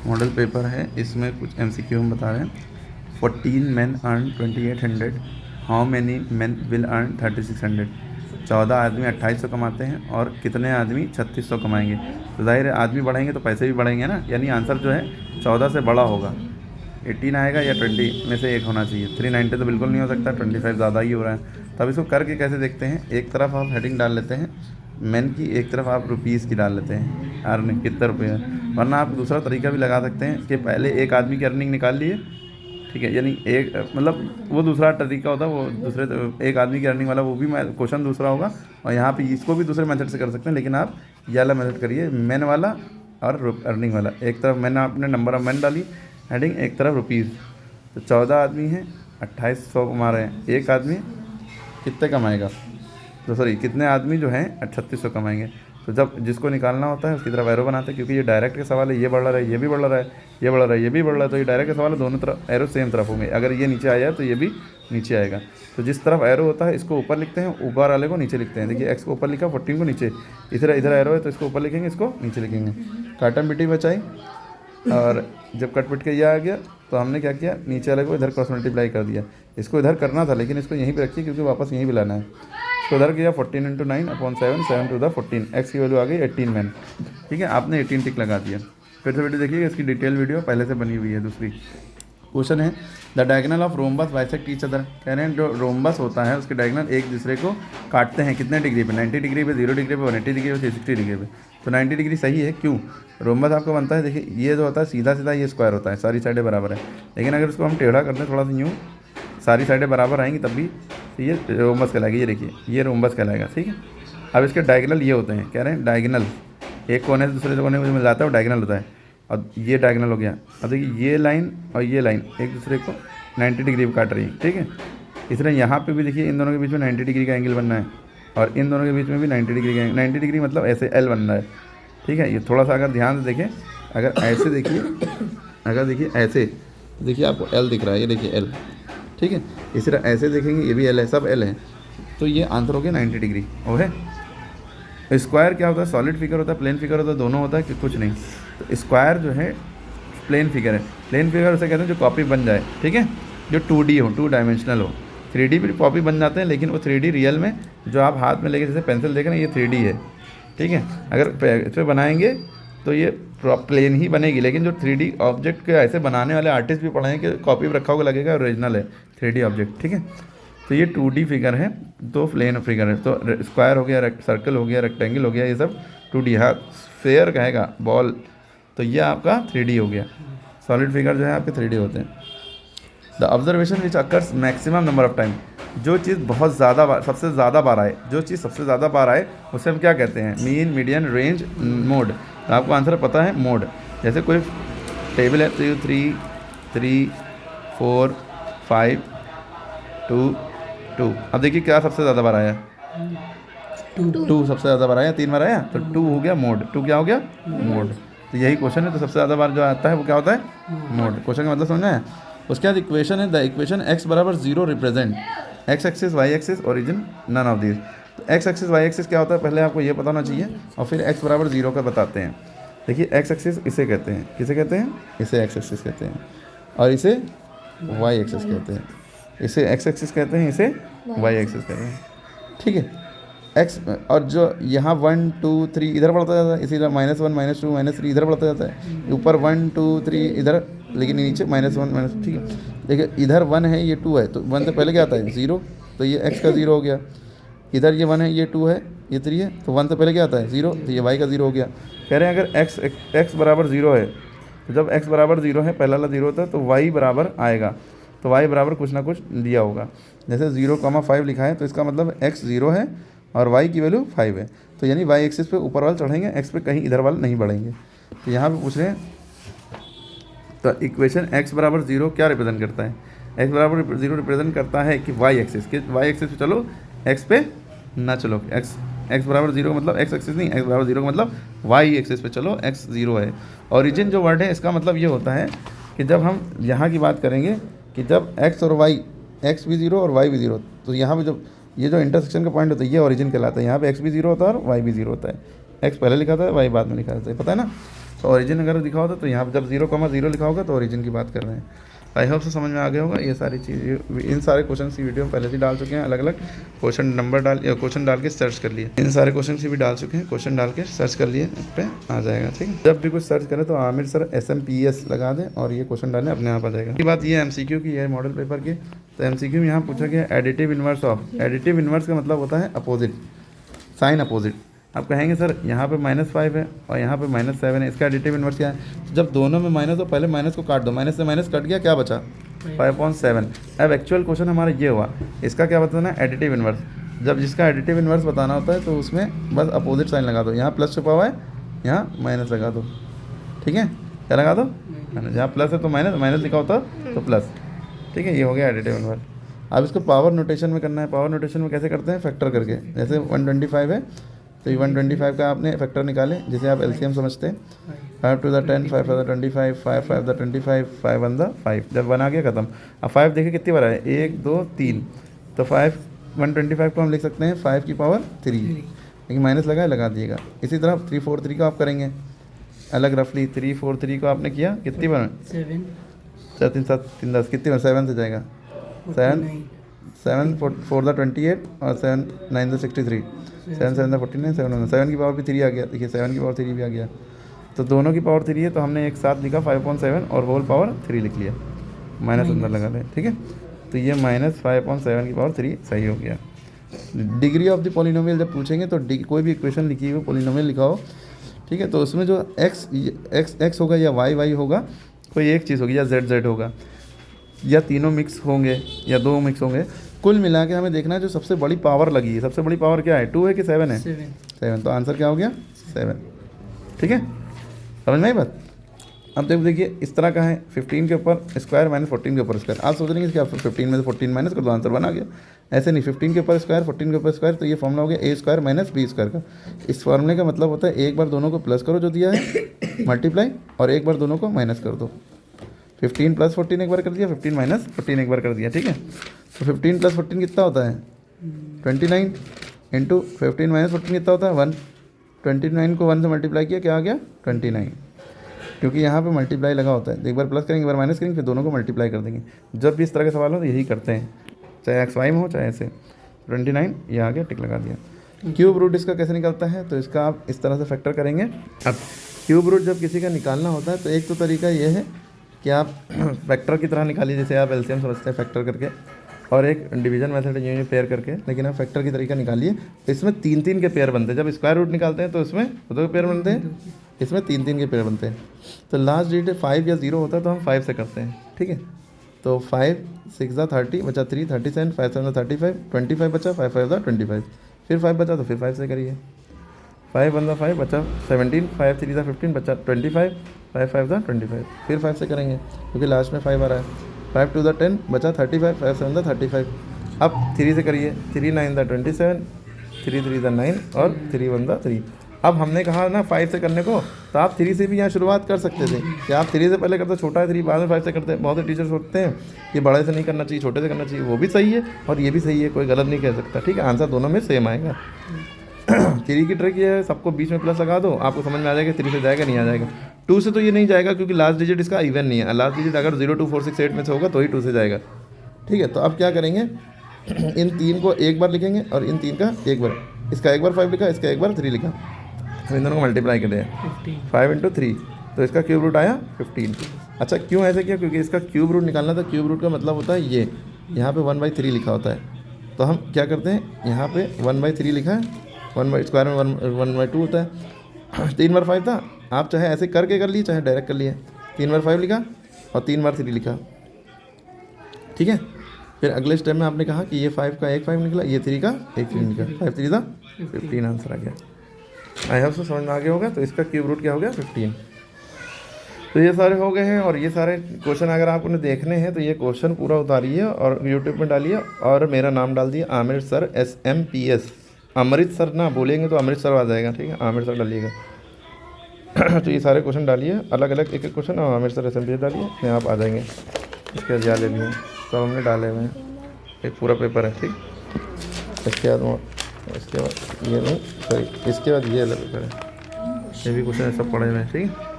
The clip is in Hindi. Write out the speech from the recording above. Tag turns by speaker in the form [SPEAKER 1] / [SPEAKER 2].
[SPEAKER 1] मॉडल पेपर है, इसमें कुछ एमसीक्यू हम बता रहे हैं। 14 men earn 2800, how many men will earn 3600। 14 आदमी 2800 कमाते हैं और कितने आदमी 3600 कमाएंगे। तो जाहिर है आदमी बढ़ेंगे तो पैसे भी बढ़ेंगे ना, यानी आंसर जो है 14 से बड़ा होगा। 18 आएगा या 20 में से एक होना चाहिए। 390 तो बिल्कुल नहीं हो सकता, 25 ज़्यादा ही हो रहा है। तब इसको करके कैसे देखते हैं, एक तरफ आप हेडिंग डाल लेते हैं मैन की, एक तरफ आप रुपीज़ की डाल लेते हैं, अर्निंग कितने रुपये है। वरना आप दूसरा तरीका भी लगा सकते हैं कि पहले एक आदमी की अर्निंग निकाल लिए, ठीक है, यानी एक मतलब वो दूसरा तरीका होता है, वो दूसरे एक आदमी की अर्निंग वाला, वो भी क्वेश्चन दूसरा होगा। और यहाँ पे इसको भी दूसरे मेथड से कर सकते हैं, लेकिन आप ये वाला मेथड करिए, मैन वाला और अर्निंग वाला। एक तरफ मैन आपने नंबर ऑफ मैन डाली हेडिंग, एक तरफ रुपीज़। तो 14 आदमी हैं 2800 कमा रहे हैं, एक आदमी कितने कमाएगा, तो सॉरी कितने आदमी जो हैं 3600 कमाएंगे। तो जब जिसको निकालना होता है उसकी तरफ एरो बनाते हैं, क्योंकि ये डायरेक्ट के सवाल है, ये बढ़ रहा है, ये भी बढ़ रहा है, ये बढ़ रहा है, ये भी बढ़ रहा है, तो ये डायरेक्ट के सवाल है, दोनों तरफ एरो सेम तरफ होंगे। अगर ये नीचे आया तो ये भी नीचे आएगा। तो जिस तरफ एरो होता है इसको ऊपर लिखते हैं, ऊपर वाले को नीचे लिखते हैं। देखिए एक्स को ऊपर लिखा, 14 को नीचे, इधर इधर एरो है तो इसको ऊपर लिखेंगे, इसको नीचे लिखेंगे। काटम बिटी बचाई, और जब कट पिट के ये आ गया तो हमने क्या किया, नीचे वाले को इधर क्रॉस मल्टीप्लाई कर दिया। इसको इधर करना था लेकिन इसको यहीं पे रखिए क्योंकि वापस यहीं भी लाना है। इसको इधर किया 14 × 9/7, 7 to the 14, एक्स की वैल्यू आ गई 18 मैन। ठीक है, आपने 18 टिक लगा दिया। फिर से वीडियो देखिएगा, इसकी डिटेल वीडियो पहले से बनी हुई है। दूसरी क्वेश्चन है, the diagonal of rhombus bisect each other. कह रहे हैं जो रोम्बस होता है उसके डायगोनल एक दूसरे को काटते हैं कितने डिग्री पे, 90 डिग्री पे, 0 डिग्री पे, 180 डिग्री पे, 360 डिग्री पे। तो 90 डिग्री सही है, क्यों? रोम्बस आपको बनता है, देखिए ये जो होता है सीधा सीधा ये स्क्वायर होता है, सारी साइडें बराबर है। लेकिन अगर उसको हम टेढ़ा करते हैं थोड़ा सा यूँ, सारी साइडें बराबर आएंगी तब भी तो ये रोम्बस कहलाएगी। ये देखिए ये रोम्बस कहलाएगा, ठीक है। अब इसके डायगोनल ये होते हैं, कह रहे हैं डायगोनल एक कोने से दूसरे कोने में मिल जाता है वो डायगोनल होता है। और ये डायगोनल हो गया। अब देखिए ये लाइन और ये लाइन एक दूसरे को 90 डिग्री पे काट रही है, ठीक है। इसलिए यहाँ पे भी देखिए इन दोनों के बीच में 90 डिग्री का एंगल बनना है, और इन दोनों के बीच में भी 90 डिग्री का 90 डिग्री मतलब ऐसे एल बन रहा है, ठीक है। ये थोड़ा सा अगर ध्यान से देखें, अगर ऐसे देखिए, अगर देखिए ऐसे देखिए आपको एल दिख रहा है, ये देखिए एल, ठीक है। इस तरह ऐसे देखेंगे ये भी एल है, सब एल है। तो ये आंसर हो गया 90 डिग्री। वो है स्क्वायर क्या होता है, सॉलिड फिगर होता है, प्लेन फिगर होता है, दोनों होता है कि कुछ नहीं। तो स्क्वायर जो है प्लेन फिगर है। प्लेन फिगर उसे कहते हैं जो कॉपी बन जाए, ठीक है, जो 2D हो, 2 डायमेंशनल हो। 3D भी कॉपी बन जाते हैं, लेकिन वो 3D रियल में जो आप हाथ में लेके जैसे पेंसिल देख रहे हैं ये 3D है, ठीक है। अगर इस पर बनाएंगे तो ये प्लेन ही बनेगी, लेकिन जो 3D ऑब्जेक्ट के ऐसे बनाने वाले आर्टिस्ट भी पढ़े हैं कि कॉपी पर रखा हुआ लगेगा, ओरिजिनल है 3D ऑब्जेक्ट, ठीक है। तो ये 2D फिगर है, दो प्लेन फिगर है। तो स्क्वायर हो गया, सर्कल हो गया, रेक्टेंगल हो गया, ये सब 2D। हाँ, फेयर कहेगा बॉल, तो ये आपका 3D हो गया। सॉलिड फिगर जो है आपके 3D होते हैं। The observation which occurs maximum number of time, जो चीज़ बहुत ज़्यादा बार, सबसे ज़्यादा बार आए, जो चीज़ सबसे ज़्यादा बार आए उसे हम क्या कहते हैं, मीन, मीडियन, रेंज, मोड। तो आपको आंसर पता है मोड। जैसे कोई टेबल है तो 3 3 4 5 2 2। अब देखिए क्या सबसे ज़्यादा बार आया, 2 सबसे ज़्यादा बार आया, 3 बार आया, तो 2 हो गया मोड। 2 क्या हो गया, मोड। तो यही क्वेश्चन है। तो सबसे ज़्यादा बार जो आता है वो क्या होता है, मोड। क्वेश्चन का मतलब समझना है। उसके बाद इक्वेशन है, the equation x = 0 represent x axis, y axis, origin, none of this. तो x एक्सिस y एक्सिस क्या होता है पहले आपको ये पता होना चाहिए, और फिर x = 0 का बताते हैं। देखिए x एक्सिस इसे कहते हैं, किसे कहते हैं, इसे x एक्सिस कहते हैं, और इसे y एक्सिस कहते हैं। इसे x एक्सिस कहते हैं, इसे y एक्सिस कहते हैं, ठीक है। x और जो यहाँ 1 2 3 इधर बढ़ता जाता है, इसी तरह -1 -2 -3 इधर बढ़ता जाता है, ऊपर 1 2 3 इधर, लेकिन नीचे -1 ठीक है। देखिए इधर 1 है, ये 2 है, तो 1 से पहले क्या आता है, 0, तो ये x का 0 हो गया। इधर ये 1 है, ये 2 है, ये 3 है, तो 1 से पहले क्या आता है, 0, तो ये y का 0 हो गया। कह रहे हैं अगर x = 0 है, तो जब x = 0 है, पहला वाला 0 होता है, तो y बराबर आएगा। तो y बराबर कुछ ना कुछ दिया होगा, जैसे 0,5 लिखा है, तो इसका मतलब x 0 है और y की वैल्यू 5 है। तो यानी y एक्सिस पे ऊपर वाले चढ़ेंगे, x पे कहीं इधर वाले नहीं बढ़ेंगे। तो यहाँ पे पूछ रहे हैं, तो इक्वेशन x = 0 क्या रिप्रेजेंट करता है, x = 0 रिप्रेजेंट करता है कि y एक्सिस के, y एक्सिस पे चलो, x पे ना चलो। x = 0 का मतलब x एक्सिस नहीं, x = 0 का मतलब y एक्सिस पे चलो, x 0 है। ओरिजिन जो वर्ड है इसका मतलब ये होता है कि जब हम यहाँ की बात करेंगे कि जब x और y, x भी 0 और y भी 0, तो यहाँ पे जब ये जो इंटरसेक्शन का पॉइंट होता है ये ओरिजिन कहलाता है। यहाँ पे x भी 0 होता है और y भी 0 होता है। x पहले लिखा था, y बाद में लिखा था, पता है ना। तो ओरिजिन अगर लिखा होता तो यहाँ पर जब 0,0 लिखा होगा तो ओरिजिन की बात कर रहे हैं। आई होप से समझ में आ गया होगा। ये सारी चीज़ इन सारे क्वेश्चन की वीडियो पहले से डाल चुके हैं, अलग अलग क्वेश्चन डाल के सर्च कर लिए। इन सारे क्वेश्चन की भी डाल चुके हैं, क्वेश्चन डाल के सर्च कर लिए, इस पर आ जाएगा। ठीक है, जब भी कुछ सर्च करें तो आमिर सर SMPS लगा दें और ये क्वेश्चन डालें, अपने आप आ जाएगा। की बात ये MCQ की है मॉडल पेपर की। तो MCQ में यहाँ पूछा गया additive inverse of. Additive inverse का मतलब होता है अपोजिट, साइन अपोजिट। आप कहेंगे सर यहाँ पे -5 है और यहाँ पे -7 है, इसका एडिटिव इन्वर्स क्या है? जब दोनों में माइनस हो पहले माइनस को काट दो, माइनस से माइनस कट गया, क्या बचा? 5.7। अब एक्चुअल क्वेश्चन हमारा ये हुआ, इसका क्या बताना है? Additive inverse. जब जिसका एडिटिव इन्वर्स बताना होता है तो उसमें बस अपोजिट साइन लगा दो। यहाँ प्लस छुपा हुआ है, यहाँ माइनस लगा दो। ठीक है, क्या लगा दो? जहाँ प्लस है तो माइनस, माइनस लिखा होता है तो प्लस। ठीक है, ये हो गया एडिटिव इन्वर्स। अब इसको पावर नोटेशन में करना है। पावर नोटेशन में कैसे करते हैं? फैक्टर करके। जैसे 125 है तो ये 125 का आपने फैक्टर निकाले, जिसे आप LCM समझते हैं। 5 to the 10, 5 to the 25, 5 5 the 25, 5 1 the 5। जब बना गया खत्म। अब 5 देखिए कितनी बार है, 1 2 3। तो 125 को हम लिख सकते हैं 5 की पावर 3, लेकिन माइनस लगा दिएगा। इसी तरह 3 4 3 को आप करेंगे अलग रफली। 3 4 3 को आपने किया कितनी बार?
[SPEAKER 2] 7
[SPEAKER 1] 4 3 7 3 10, कितनी बार? 7 से जाएगा। 7 4 the 28 और 7 9 the 63, 7 7 the 49, 7 की पावर भी 3 आ गया। देखिए 7 की पावर 3 भी आ गया। तो दोनों की पावर 3 है तो हमने एक साथ लिखा 5.7 और होल पावर 3 लिख लिया, माइनस अंदर लगा लें। ठीक है, तो ये -5.7 की पावर 3 सही हो गया। डिग्री ऑफ द पॉलिनोमियल जब पूछेंगे तो कोई भी इक्वेशन लिखी हो, पॉलिनोमियल लिखा हो, ठीक है, तो उसमें जो x होगा या y होगा, कोई एक चीज़ होगी, या z होगा, या तीनों मिक्स होंगे या दो मिक्स होंगे। कुल मिला के हमें देखना है जो सबसे बड़ी पावर लगी है। सबसे बड़ी पावर क्या है? 2 है कि 7 है? 7। तो आंसर क्या हो गया? 7। ठीक है, समझ में आई बात? अब देखिए इस तरह का है, 15 के ऊपर स्क्वायर माइनस 14 के ऊपर स्क्वायर। आप सोच रहे हैं कि आप 15 में से 14 माइनस कर दो, आंसर बना गया। ऐसे नहीं, 15 के ऊपर स्क्वायर 14 के ऊपर स्क्वायर, तो ये फॉर्मूला हो गया a² माइनस b² का। इस फॉर्मूले का मतलब होता है एक बार दोनों को प्लस करो जो दिया है, मल्टीप्लाई, और एक बार दोनों को माइनस कर दो। 15 + 14 एक बार कर दिया, 15 - 14 एक बार कर दिया। ठीक है, तो 15 + 14 कितना होता है? 29 इंटू 15 - 14 कितना होता है? 1। 29 को 1 से मल्टीप्लाई किया, क्या आ गया? 29। क्योंकि यहाँ पे मल्टीप्लाई लगा होता है, एक बार प्लस करेंगे एक बार माइनस करेंगे, फिर दोनों को मल्टीप्लाई कर देंगे। जब भी इस तरह के सवाल हो तो यही करते हैं, चाहे XY में हो चाहे ऐसे। 29 ये आ गया, टिक लगा दिया। क्यूब रूट इसका कैसे निकलता है? तो इसका आप इस तरह से फैक्टर करेंगे। अब क्यूब रूट जब किसी का निकालना होता है तो एक तो तरीका ये है कि आप फैक्टर की तरह निकालिए, जैसे आप LCM समझते हैं फैक्टर करके, और एक डिवीजन मेथड है यूँ पेयर करके, लेकिन आप फैक्टर की तरीका निकालिए। इसमें 3-3 के पेयर बनते हैं। जब स्क्वायर रूट निकालते हैं तो इसमें 2 पेयर बनते हैं, इसमें 3-3 के पेयर बनते हैं। तो लास्ट डिजिट 5 या 0 होता है तो हम 5 से करते हैं। ठीक है, तो 5 6 दा 30 बचा 3 37, 5 7 दा 35, 25 बचा, 5 5 दा 25, फिर 5 बचा तो फिर 5 से करिए। 5 1 दा 5 बचा 17, 5 3 दा 15 बचा 25, 5 5 दा 25, फिर 5 से करेंगे क्योंकि लास्ट में 5 आ रहा है। 5 2 दा 10 बचा 35, 5 7 दा 35। अब 3 से करिए, 3 9 दा 27, 3 3 दा 9 और 3 1 दा 3। अब हमने कहा ना 5 से करने को, तो आप 3 से भी यहाँ शुरुआत कर सकते थे कि आप 3 से पहले करते, छोटा है 3 बाद में 5 से करते हैं। बहुत से टीचर्स होते हैं कि बड़े से नहीं करना चाहिए, छोटे से करना चाहिए। वो भी सही है और ये भी सही है, कोई गलत नहीं कह सकता। ठीक है, आंसर दोनों में सेम आएगा। 3 की ट्रिक ये है, सबको बीच में प्लस लगा दो, आपको समझ में आ जाएगा 3 से जाएगा नहीं आ जाएगा। 2 से तो ये नहीं जाएगा क्योंकि लास्ट डिजिट इसका इवन नहीं है। लास्ट डिजिट अगर 0 2 4 6 8 में से होगा तो ही 2 से जाएगा। ठीक है, तो अब क्या करेंगे, इन 3 को एक बार लिखेंगे और इन 3 का एक बार, इसका एक बार 5 लिखा, इसका एक बार 3 लिखा, तो इन दोनों को मल्टीप्लाई कर दिया 5 × 3, तो इसका क्यूब रूट आया 15। अच्छा, क्यों ऐसे किया? क्योंकि इसका क्यूब रूट निकालना था। क्यूब रूट का मतलब होता है ये, यहाँ पे 1/3 लिखा होता है। तो हम क्या करते हैं, यहाँ पे 1/3 लिखा है, 1 स्क्वायर में 1/2 होता है। 3 बार 5 था, आप चाहे ऐसे करके कर लिए चाहे डायरेक्ट कर लिए। 3 बार 5 लिखा और 3 बार 3 लिखा। ठीक है, फिर अगले स्टेप में आपने कहा कि ये 5 का एक 5 निकला, ये 3 का एक 3 निकला, 5 3 था 15 आंसर आ गया। आई होप से समझ में आ गया होगा। तो इसका क्यूब रूट क्या हो गया? 15। तो ये सारे हो गए हैं, और ये सारे क्वेश्चन अगर आपने देखने हैं तो ये क्वेश्चन पूरा उतारिए और यूट्यूब में डालिए और मेरा नाम डाल दिए आमिर सर SMPS। अमृत सर ना बोलेंगे तो अमृत सर आ जाएगा। ठीक है, आमिर सर डालिएगा। तो ये सारे क्वेश्चन डालिए, अलग अलग एक एक क्वेश्चन, और आमिर सर SMPS डालिए, अपने आप आ जाएंगे। इसके बाद ले लिए सब हमने डाले हुए हैं, एक पूरा पेपर है। ठीक, इसके बाद ये नहीं, सॉरी, इसके बाद ये अलग पेपर है, ये भी क्वेश्चन सब पढ़े हुए हैं। ठीक है।